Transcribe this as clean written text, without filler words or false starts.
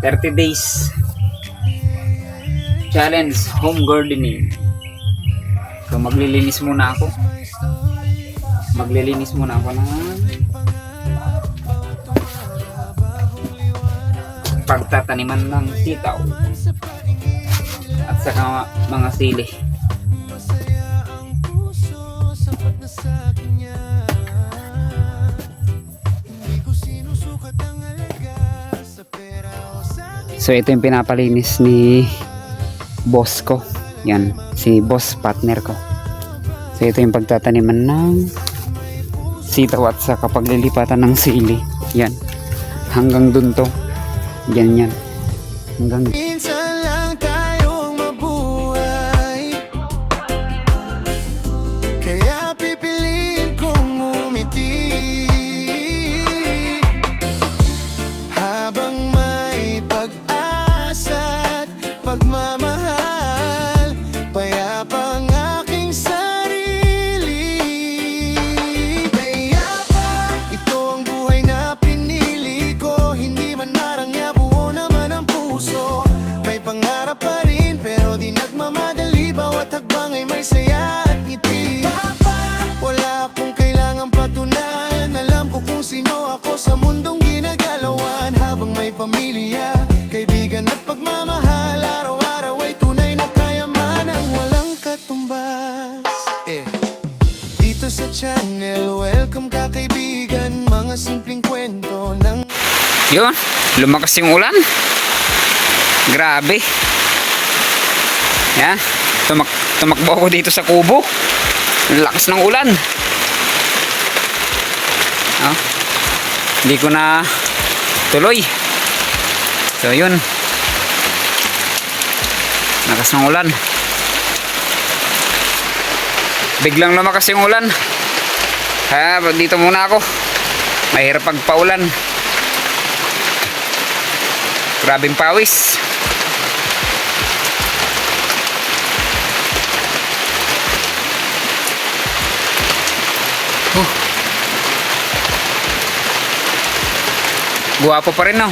30 days challenge home gardening. So maglilinis muna ako. Maglilinis muna ako ng pagtataniman ng sitaw at saka mga sili. So ito yung pinapalinis ni boss ko. Yan, si boss partner ko. So ito yung pagtataniman ng sitaw at saka paglilipatan ng sili. Yan. Hanggang dun to. Yan. Hanggang minsan lang tayong mabuhay, kaya pipiliin kong umiti habang may pag-asa at pagmamahal. Payapa ang aking sarili. Payapa, ito ang buhay na pinili ko. Hindi man marangya, buo naman ang puso. May pangarap pa rin pero di nagmamadali. Bawat hakbang ay may saya at ngiti. Wala akong kailangang patunayan. Alam ko kung sino ako sa mundong ginagalawan. Habang may pamilya, kaibigan at pagmamahal, araw-araw ay tunay na kayamanan walang katumbas. Dito sa channel, welcome ka kaibigan. Mga simpleng kwento ng yun, lumakas yung ulan. Grabe. Yan, tumakbo ako dito sa kubo. Lakas ng ulan. Oh, hindi ko na tuloy. So yun, lakas ng ulan. Biglang lumakas yung ulan. Dito muna ako. Mahirap pagpaulan. Grabing pawis. Guwapo pa rin, no?